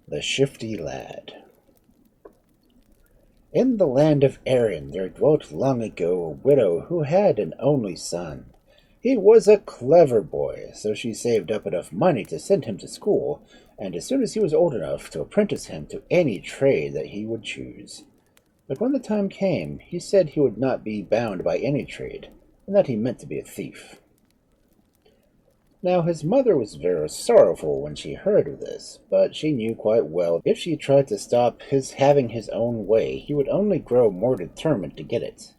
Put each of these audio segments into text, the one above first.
The Shifty Lad. In the land of Erin there dwelt long ago a widow who had an only son. He was a clever boy, so she saved up enough money to send him to school, and as soon as he was old enough to apprentice him to any trade that he would choose. But when the time came, he said he would not be bound by any trade, and that he meant to be a thief. Now his mother was very sorrowful when she heard of this, but she knew quite well if she tried to stop his having his own way, he would only grow more determined to get it.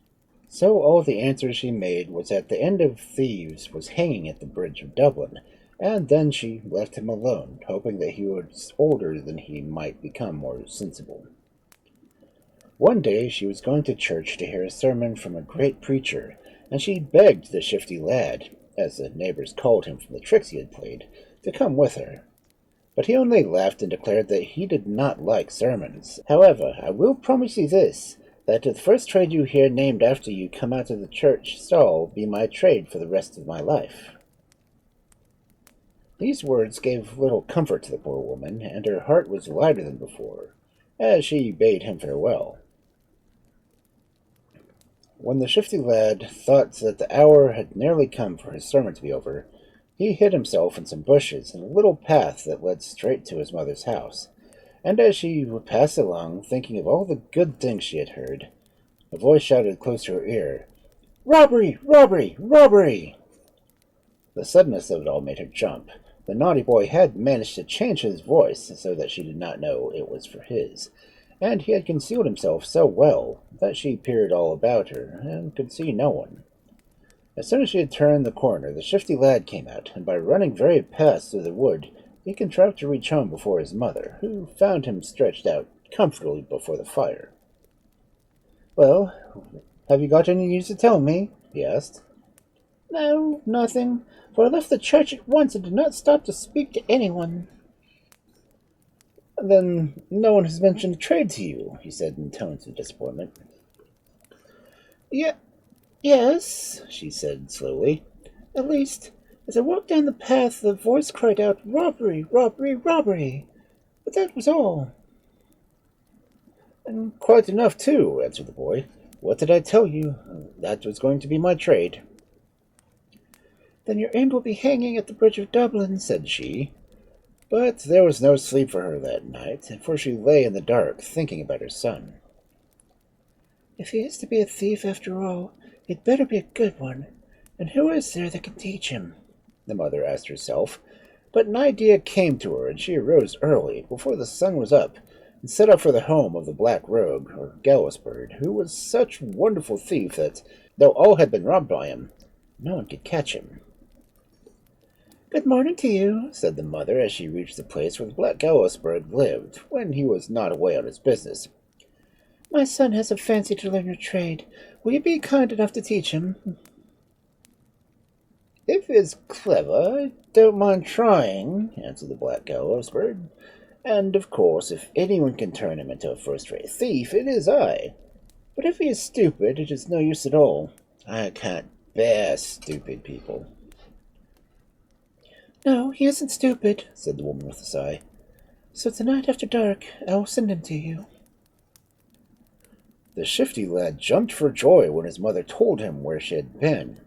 So all the answer she made was that the end of thieves was hanging at the bridge of Dublin, and then she left him alone, hoping that he was older than he might become more sensible. One day she was going to church to hear a sermon from a great preacher, and she begged the Shifty Lad, as the neighbors called him from the tricks he had played, to come with her. But he only laughed and declared that he did not like sermons. However, I will promise you this, that the first trade you hear named after you come out of the church stall will be my trade for the rest of my life. These words gave little comfort to the poor woman, and her heart was lighter than before, as she bade him farewell. When the Shifty Lad thought that the hour had nearly come for his sermon to be over, he hid himself in some bushes in a little path that led straight to his mother's house, and as she would pass along, thinking of all the good things she had heard, a voice shouted close to her ear, "Robbery! Robbery! Robbery!" The suddenness of it all made her jump. The naughty boy had managed to change his voice so that she did not know it was for his, and he had concealed himself so well that she peered all about her and could see no one. As soon as she had turned the corner, the Shifty Lad came out, and by running very fast through the wood, he contrived to reach home before his mother, who found him stretched out comfortably before the fire. "Well, have you got any news to tell me?" he asked. "No, nothing, for I left the church at once and did not stop to speak to anyone." "Then no one has mentioned a trade to you," he said in tones of disappointment. "Ye- yes," she said slowly. "At least, as I walked down the path, the voice cried out, 'Robbery, robbery, robbery!' But that was all." "And quite enough, too," answered the boy. "What did I tell you? That was going to be my trade." "Then your end will be hanging at the bridge of Dublin," said she. But there was no sleep for her that night, for she lay in the dark, thinking about her son. "If he is to be a thief after all, he'd better be a good one. And who is there that can teach him?" the mother asked herself. But an idea came to her, and she arose early, before the sun was up, and set off for the home of the Black Rogue, or Gallows Bird, who was such a wonderful thief that, though all had been robbed by him, no one could catch him. "Good morning to you," said the mother as she reached the place where the Black Gallows Bird lived, when he was not away on his business. "My son has a fancy to learn your trade. Will you be kind enough to teach him?" "If it's clever, I don't mind trying," answered the Black Gallows Bird. "And, of course, if anyone can turn him into a first-rate thief, it is I. But if he is stupid, it is no use at all. I can't bear stupid people." "No, he isn't stupid," said the woman with a sigh. "So tonight after dark, I will send him to you." The Shifty Lad jumped for joy when his mother told him where she had been.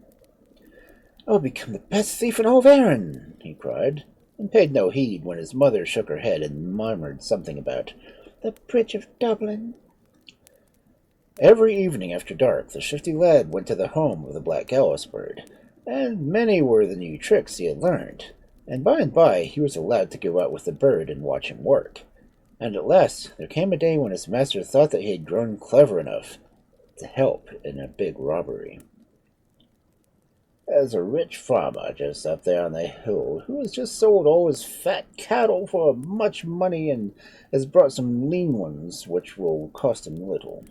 "I will become the best thief in all of Erin," he cried, and paid no heed when his mother shook her head and murmured something about the bridge of Dublin. Every evening after dark, the Shifty Lad went to the home of the Black Gallows Bird, and many were the new tricks he had learned, and by he was allowed to go out with the bird and watch him work. And at last there came a day when his master thought that he had grown clever enough to help in a big robbery. There's a rich farmer just up there on the hill who has just sold all his fat cattle for much money and has brought some lean ones which will cost him little.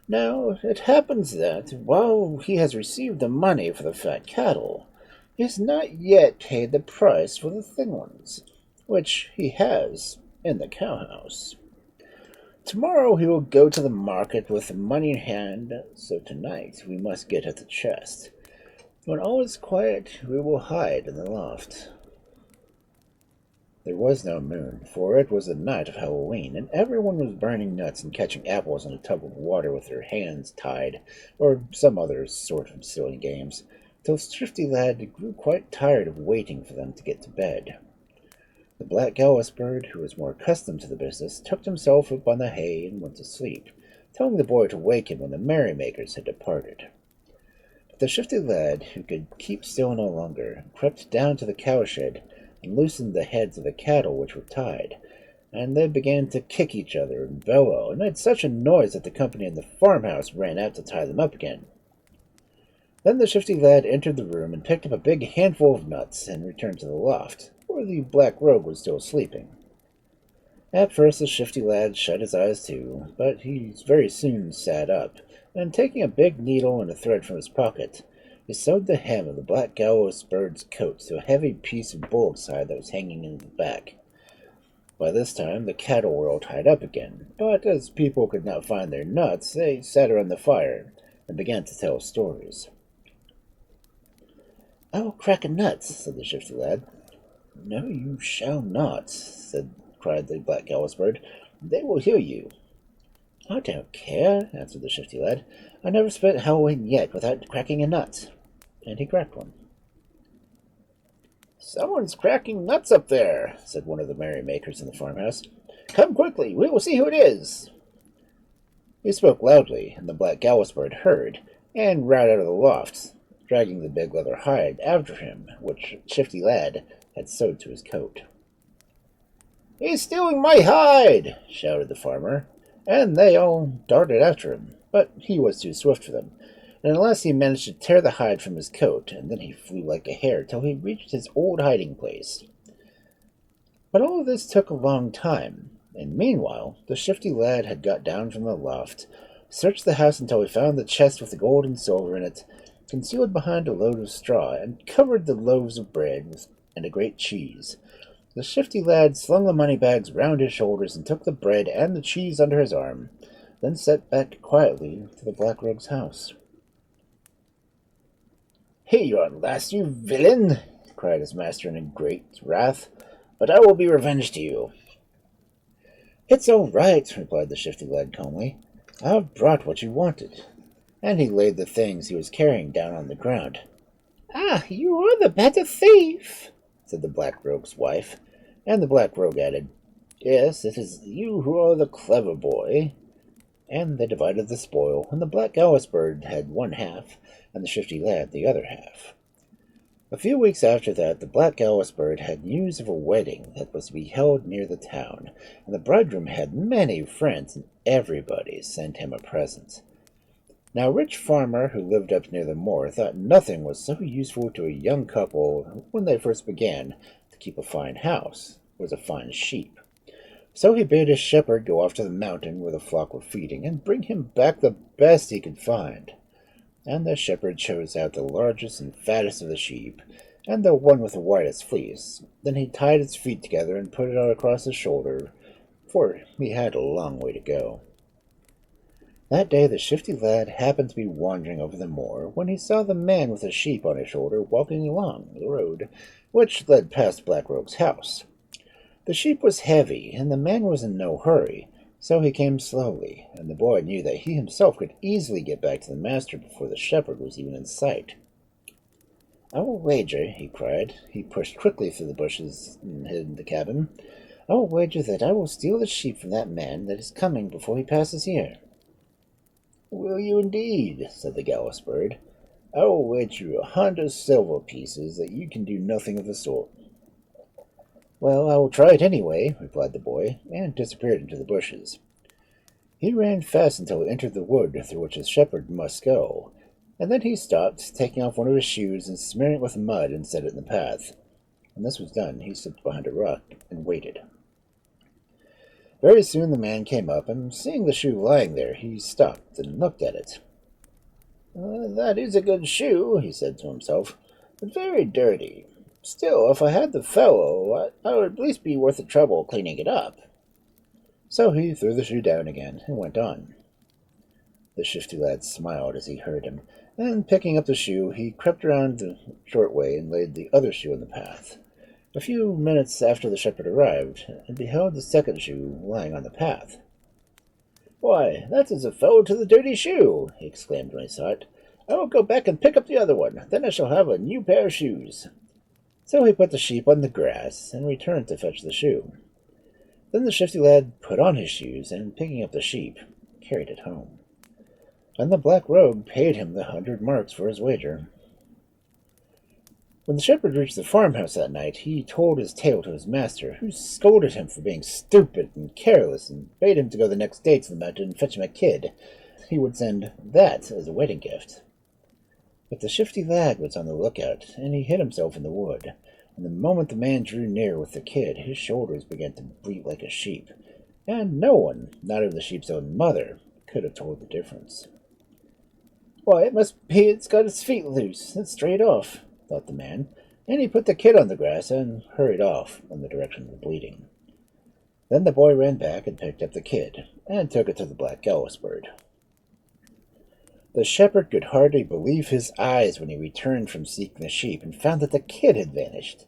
Now, it happens that, while he has received the money for the fat cattle, he has not yet paid the price for the thin ones, which he has in the cowhouse. Tomorrow he will go to the market with the money in hand, so tonight we must get at the chest. When all is quiet, we will hide in the loft." There was no moon, for it was the night of Halloween, and everyone was burning nuts and catching apples in a tub of water with their hands tied, or some other sort of silly games, till Shifty Lad grew quite tired of waiting for them to get to bed. The black gallows bird, who was more accustomed to the business, tucked himself up on the hay and went to sleep, telling the boy to wake him when the merrymakers had departed. But the Shifty Lad, who could keep still no longer, crept down to the cowshed and loosened the heads of the cattle which were tied, and they began to kick each other and bellow, and made such a noise that the company in the farmhouse ran out to tie them up again. Then the Shifty Lad entered the room and picked up a big handful of nuts and returned to the loft, where the Black Rogue was still sleeping. At first the Shifty Lad shut his eyes too, but he very soon sat up, and taking a big needle and a thread from his pocket, he sewed the hem of the black gallows bird's coat to a heavy piece of bullock's hide that was hanging in the back. By this time the cattle were all tied up again, but as people could not find their nuts, they sat around the fire and began to tell stories. "I will crack a nut," said the Shifty Lad. "No, you shall not," cried the black gallows bird. "They will hear you." "I don't care," answered the Shifty Lad. "I never spent Halloween yet without cracking a nut." And he cracked one. "Someone's cracking nuts up there," said one of the merrymakers in the farmhouse. "Come quickly, we will see who it is." He spoke loudly, and the black gallows bird heard, and ran out of the loft, dragging the big leather hide after him, which Shifty Lad had sewed to his coat. "He's stealing my hide!" shouted the farmer, and they all darted after him, but he was too swift for them, and at last he managed to tear the hide from his coat, and then he flew like a hare till he reached his old hiding place. But all of this took a long time, and meanwhile the Shifty Lad had got down from the loft, searched the house until he found the chest with the gold and silver in it, concealed behind a load of straw, and covered the loaves of bread and a great cheese. The Shifty Lad slung the money bags round his shoulders and took the bread and the cheese under his arm, then set back quietly to the Black Rogue's house. "Here you are at last, you villain!" cried his master in great wrath. "But I will be revenged to you." "It's all right," replied the Shifty Lad calmly. "I've brought what you wanted." And he laid the things he was carrying down on the ground. "Ah, you are the better thief," said the Black Rogue's wife, and the Black Rogue added, "Yes, it is you who are the clever boy." And they divided the spoil, and the black gallows bird had one half, and the Shifty Lad the other half. A few weeks after that, the black gallows bird had news of a wedding that was to be held near the town, and the bridegroom had many friends, and everybody sent him a present. Now, a rich farmer who lived up near the moor thought nothing was so useful to a young couple when they first began to keep a fine house was a fine sheep. So he bade his shepherd go off to the mountain where the flock were feeding and bring him back the best he could find. And the shepherd chose out the largest and fattest of the sheep, and the one with the whitest fleece. Then he tied its feet together and put it out across his shoulder, for he had a long way to go. That day the Shifty Lad happened to be wandering over the moor when he saw the man with the sheep on his shoulder walking along the road which led past Black Rogue's house. The sheep was heavy, and the man was in no hurry, so he came slowly, and the boy knew that he himself could easily get back to the master before the shepherd was even in sight. "I will wager," he cried. He pushed quickly through the bushes and hid in the cabin. "I will wager that I will steal the sheep from that man that is coming before he passes here." "Will you indeed?" said the gallows bird. "I will wager you 100 silver pieces that you can do nothing of the sort." "Well, I will try it anyway," replied the boy, and disappeared into the bushes. He ran fast until he entered the wood through which his shepherd must go, and then he stopped, taking off one of his shoes and smearing it with mud and set it in the path. When this was done, he slipped behind a rock and waited. Very soon the man came up, and seeing the shoe lying there, he stopped and looked at it. "That is a good shoe," he said to himself, "but very dirty. Still, if I had the fellow, I would at least be worth the trouble cleaning it up." So he threw the shoe down again and went on. The Shifty Lad smiled as he heard him, and picking up the shoe, he crept around the short way and laid the other shoe in the path. A few minutes after the shepherd arrived, and beheld the second shoe lying on the path. "Why, that is a fellow to the dirty shoe!" he exclaimed when he saw it. "I will go back and pick up the other one. Then I shall have a new pair of shoes." So he put the sheep on the grass and returned to fetch the shoe. Then the shifty lad put on his shoes and, picking up the sheep, carried it home. And the black rogue paid him the 100 marks for his wager. When the shepherd reached the farmhouse that night, he told his tale to his master, who scolded him for being stupid and careless, and bade him to go the next day to the mountain and fetch him a kid. He would send that as a wedding gift. But the shifty lad was on the lookout, and he hid himself in the wood. And the moment the man drew near with the kid, his shoulders began to bleat like a sheep, and no one, not even the sheep's own mother, could have told the difference. "Why, it must be it's got its feet loose and straight off," thought the man, and he put the kid on the grass and hurried off in the direction of the bleating. Then the boy ran back and picked up the kid, and took it to the black gallows bird. The shepherd could hardly believe his eyes when he returned from seeking the sheep and found that the kid had vanished.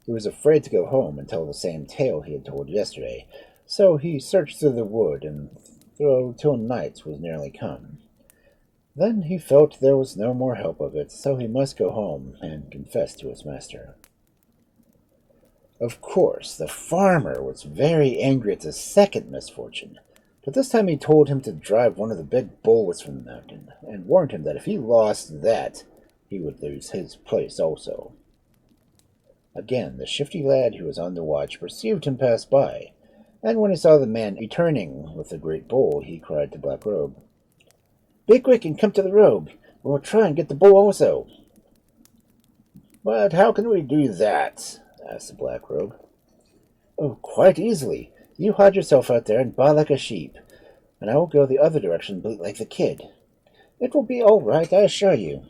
He was afraid to go home and tell the same tale he had told yesterday, so he searched through the wood till night was nearly come. Then he felt there was no more help of it, so he must go home and confess to his master. Of course, the farmer was very angry at the second misfortune, but this time he told him to drive one of the big bullets from the mountain, and warned him that if he lost that, he would lose his place also. Again, the shifty lad who was on the watch perceived him pass by, and when he saw the man returning with the great bull, he cried to Black Robe, "Be quick and come to the robe. We'll try and get the bull also." "But how can we do that?" asked the Black Robe. "Oh, quite easily. You hide yourself out there and baa like a sheep, and I will go the other direction and bleat like the kid. It will be all right, I assure you."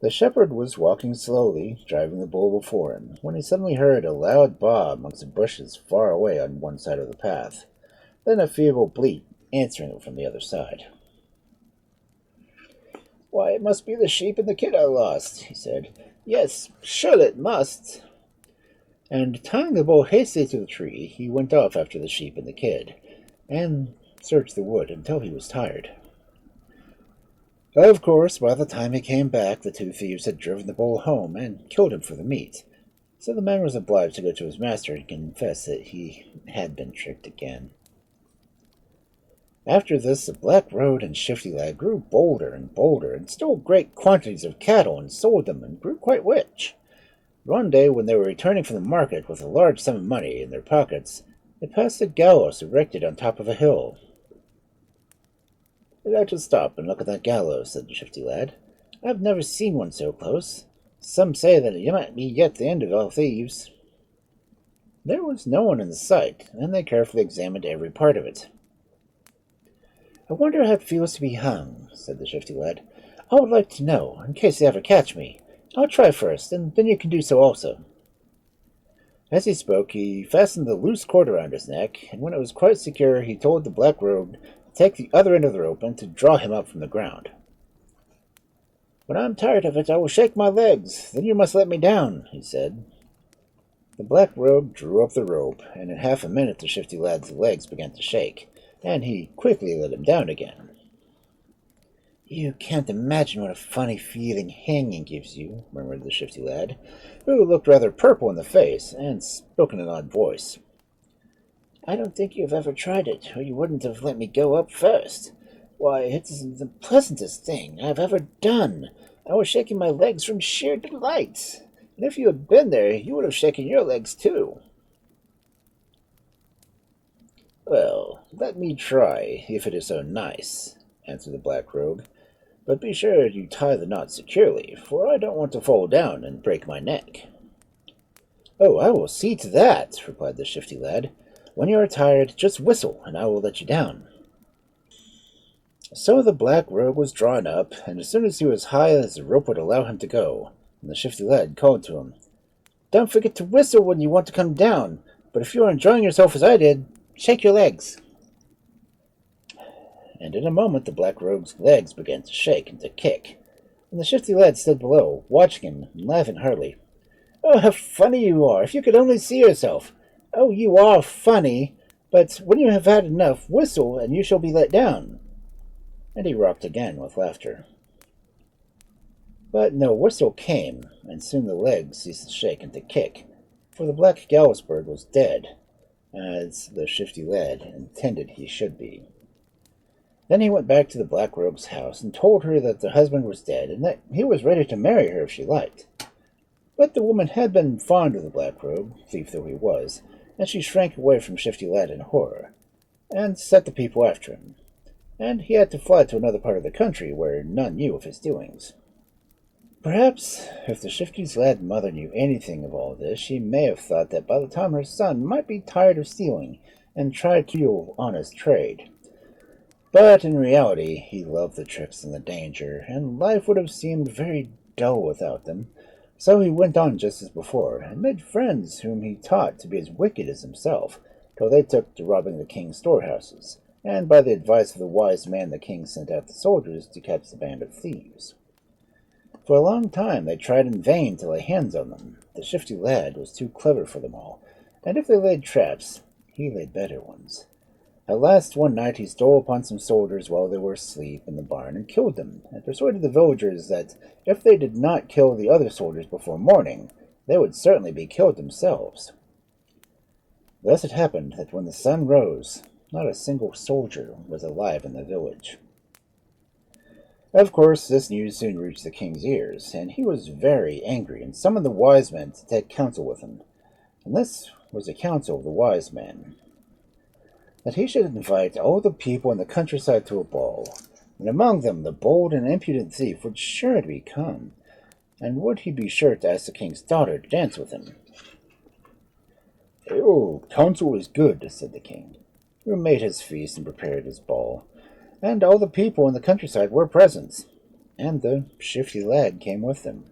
The shepherd was walking slowly, driving the bull before him, when he suddenly heard a loud baa amongst the bushes far away on one side of the path, then a feeble bleat answering it from the other side. "Why, it must be the sheep and the kid I lost," he said. "Yes, surely it must." And tying the bull hastily to the tree, he went off after the sheep and the kid, and searched the wood until he was tired. Of course, by the time he came back, the two thieves had driven the bull home and killed him for the meat, so the man was obliged to go to his master and confess that he had been tricked again. After this, the Black Road and Shifty Lad grew bolder and bolder, and stole great quantities of cattle and sold them, and grew quite rich. One day, when they were returning from the market with a large sum of money in their pockets, they passed a gallows erected on top of a hill. "I'd like to stop and look at that gallows," said the Shifty Lad. "I've never seen one so close. Some say that it might be yet the end of all thieves." There was no one in sight, and they carefully examined every part of it. "I wonder how it feels to be hung," said the Shifty Lad. "I would like to know, in case they ever catch me. I'll try first, and then you can do so also." As he spoke, he fastened the loose cord around his neck, and when it was quite secure, he told the Black Robe to take the other end of the rope and to draw him up from the ground. "When I am tired of it, I will shake my legs. Then you must let me down," he said. The Black Robe drew up the rope, and in half a minute the Shifty Lad's legs began to shake, and he quickly let him down again. "You can't imagine what a funny feeling hanging gives you," murmured the Shifty Lad, who looked rather purple in the face, and spoke in an odd voice. "I don't think you have ever tried it, or you wouldn't have let me go up first. Why, it is the pleasantest thing I have ever done. I was shaking my legs from sheer delight, and if you had been there, you would have shaken your legs too." "Well, let me try, if it is so nice," answered the Black Rogue. "But be sure you tie the knot securely, for I don't want to fall down and break my neck." "Oh, I will see to that," replied the Shifty Lad. "When you are tired, just whistle, and I will let you down." So the Black Rogue was drawn up, and as soon as he was high as the rope would allow him to go, and the Shifty Lad called to him, "Don't forget to whistle when you want to come down, but if you are enjoying yourself as I did, shake your legs." And in a moment the Black Rogue's legs began to shake and to kick, and the Shifty Lad stood below, watching him and laughing heartily. Oh, how funny you are! If you could only see yourself! Oh, you are funny! But when you have had enough, whistle, and you shall be let down. And he rocked again with laughter. But no whistle came, and soon the legs ceased to shake and to kick, for the black gallows bird was dead, as the Shifty lad intended he should be. Then he went back to the Black Rogue's house and told her that the husband was dead and that he was ready to marry her if she liked. But the woman had been fond of the Black Rogue, thief though he was, and she shrank away from Shifty lad in horror, and set the people after him, and he had to fly to another part of the country where none knew of his doings. Perhaps if the Shifty lad's mother knew anything of all this, she may have thought that by the time her son might be tired of stealing and try to do honest trade. But in reality, he loved the tricks and the danger, and life would have seemed very dull without them. So he went on just as before, and made friends whom he taught to be as wicked as himself, till they took to robbing the king's storehouses, and by the advice of the wise man the king sent out the soldiers to catch the band of thieves. For a long time they tried in vain to lay hands on them. The Shifty lad was too clever for them all, and if they laid traps, he laid better ones. At last one night he stole upon some soldiers while they were asleep in the barn and killed them, and persuaded the villagers that if they did not kill the other soldiers before morning, they would certainly be killed themselves. Thus it happened that when the sun rose, not a single soldier was alive in the village. Of course, this news soon reached the king's ears, and he was very angry and summoned the wise men to take counsel with him. And this was the counsel of the wise man: that he should invite all the people in the countryside to a ball, and among them the bold and impudent thief would surely come, and would he be sure to ask the king's daughter to dance with him. "Oh, counsel is good," said the king, who made his feast and prepared his ball, and all the people in the countryside were present, and the Shifty lad came with them.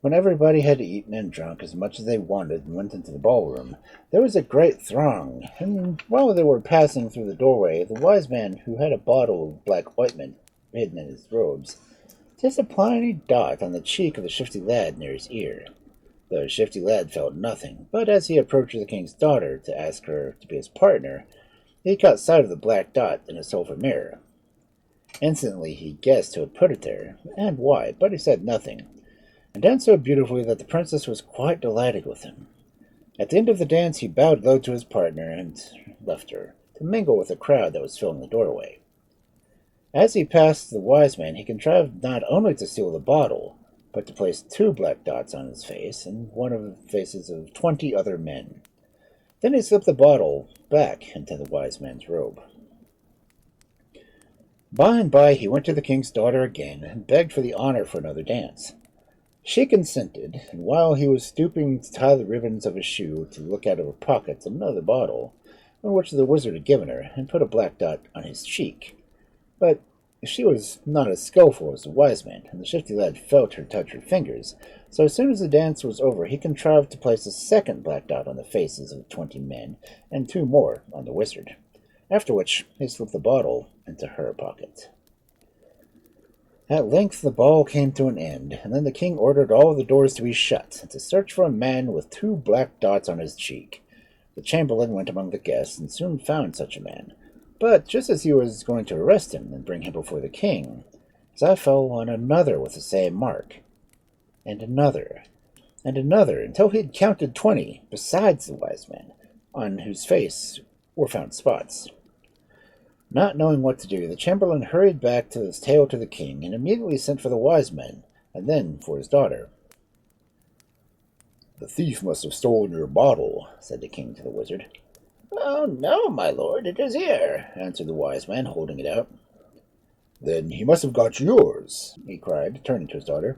When everybody had eaten and drunk as much as they wanted and went into the ballroom, there was a great throng, and while they were passing through the doorway, the wise man, who had a bottle of black ointment hidden in his robes, placed a tiny dot on the cheek of the Shifty lad near his ear. The Shifty lad felt nothing, but as he approached the king's daughter to ask her to be his partner, he caught sight of the black dot in a silver mirror. Instantly he guessed who had put it there, and why, but he said nothing, and danced so beautifully that the princess was quite delighted with him. At the end of the dance he bowed low to his partner and left her, to mingle with the crowd that was filling the doorway. As he passed the wise man, he contrived not only to steal the bottle, but to place 2 black dots on his face and one of the faces of 20 other men. Then he slipped the bottle back into the wise man's robe. By and by he went to the king's daughter again and begged for the honor for another dance. She consented, and while he was stooping to tie the ribbons of his shoe to look out of her pocket another bottle, on which the wizard had given her, and put a black dot on his cheek. But she was not as skillful as the wise man, and the Shifty lad felt her touch her fingers, so as soon as the dance was over he contrived to place a second black dot on the faces of 20 men, and 2 more on the wizard, after which he slipped the bottle into her pocket. At length the ball came to an end, and then the king ordered all the doors to be shut, and to search for a man with 2 black dots on his cheek. The chamberlain went among the guests, and soon found such a man. But just as he was going to arrest him and bring him before the king, his eye fell on another with the same mark, and another, until he had counted 20, besides the wise man, on whose face were found spots. Not knowing what to do, the chamberlain hurried back to his tale to the king, and immediately sent for the wise men, and then for his daughter. "The thief must have stolen your bottle," said the king to the wizard. "Oh, no, my lord, it is here," answered the wise man, holding it out. "Then he must have got yours," he cried, turning to his daughter.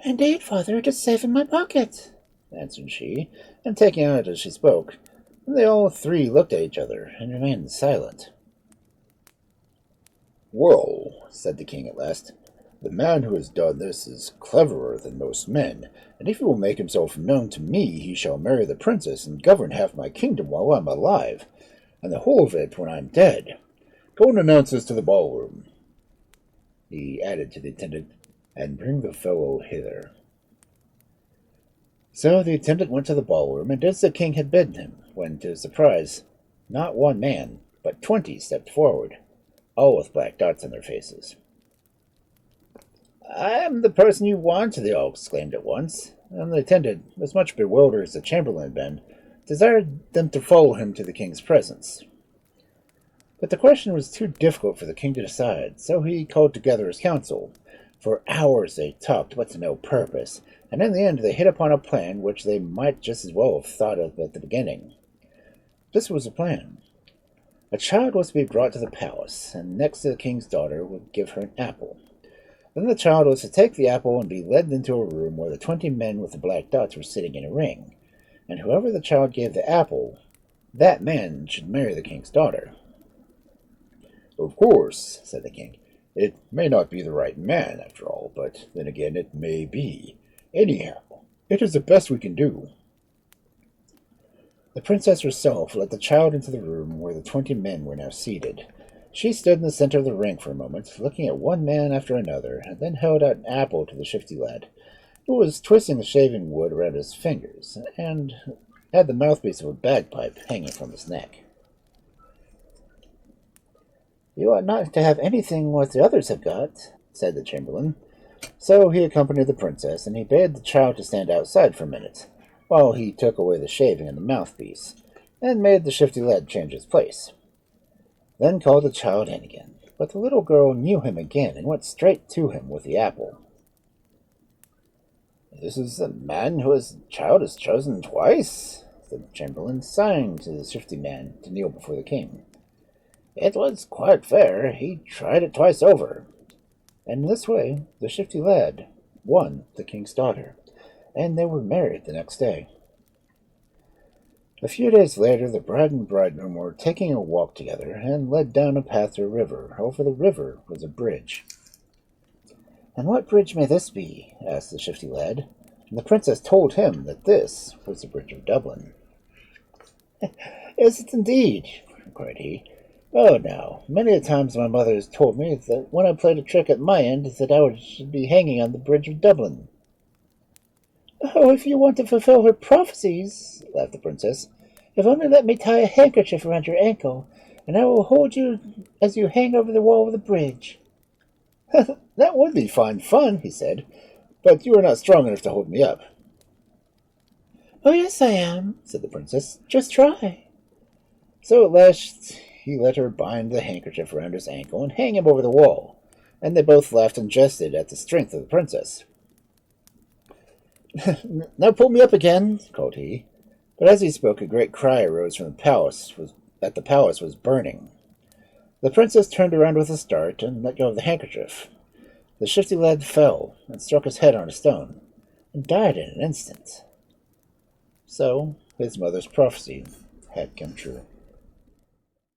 "Indeed, father, it is safe in my pocket," answered she, and taking it out as she spoke. And they all 3 looked at each other, and remained silent. "Well," said the king at last, "the man who has done this is cleverer than most men, and if he will make himself known to me, he shall marry the princess and govern half my kingdom while I am alive, and the whole of it when I am dead. Go and announce this to the ballroom," he added to the attendant, "and bring the fellow hither." So the attendant went to the ballroom and did as the king had bidden him, when, to his surprise, not one man, but 20 stepped forward, all with black dots on their faces. "I am the person you want," they all exclaimed at once, and the attendant, as much bewildered as the chamberlain had been, desired them to follow him to the king's presence. But the question was too difficult for the king to decide, so he called together his council. For hours they talked, but to no purpose, and in the end they hit upon a plan which they might just as well have thought of at the beginning. This was the plan. A child was to be brought to the palace, and next to the king's daughter would give her an apple. Then the child was to take the apple and be led into a room where the 20 men with the black dots were sitting in a ring, and whoever the child gave the apple, that man should marry the king's daughter. "Of course," said the king, "it may not be the right man, after all, but then again it may be. Anyhow, it is the best we can do." The princess herself led the child into the room where the 20 men were now seated. She stood in the center of the ring for a moment, looking at one man after another, and then held out an apple to the Shifty lad, who was twisting the shaving wood around his fingers, and had the mouthpiece of a bagpipe hanging from his neck. "You ought not to have anything what the others have got," said the chamberlain. So he accompanied the princess, and he bade the child to stand outside for a minute, while he took away the shaving and the mouthpiece, and made the Shifty lad change his place. Then called the child in again, but the little girl knew him again and went straight to him with the apple. "This is the man who his child has chosen twice," said the chamberlain, sighing to the Shifty man to kneel before the king. "It was quite fair. He tried it twice over." And in this way the Shifty lad won the king's daughter, and they were married the next day. A few days later the bride and bridegroom were taking a walk together, and led down a path to a river. Over the river was a bridge. "And what bridge may this be?" asked the Shifty lad, and the princess told him that this was the Bridge of Dublin. "Is it indeed?" cried he. "Oh, now, many a times my mother has told me that when I played a trick at my end, that I should be hanging on the Bridge of Dublin." "Oh, if you want to fulfill her prophecies," laughed the princess, "if only let me tie a handkerchief around your ankle, and I will hold you as you hang over the wall of the bridge." "That would be fine fun," he said, "but you are not strong enough to hold me up." "Oh, yes, I am," said the princess. "Just try." So at last he let her bind the handkerchief around his ankle and hang him over the wall, and they both laughed and jested at the strength of the princess. "Now pull me up again," called he. But as he spoke, a great cry arose from the palace that the palace was burning. The princess turned around with a start and let go of the handkerchief. The Shifty lad fell and struck his head on a stone, and died in an instant. So his mother's prophecy had come true.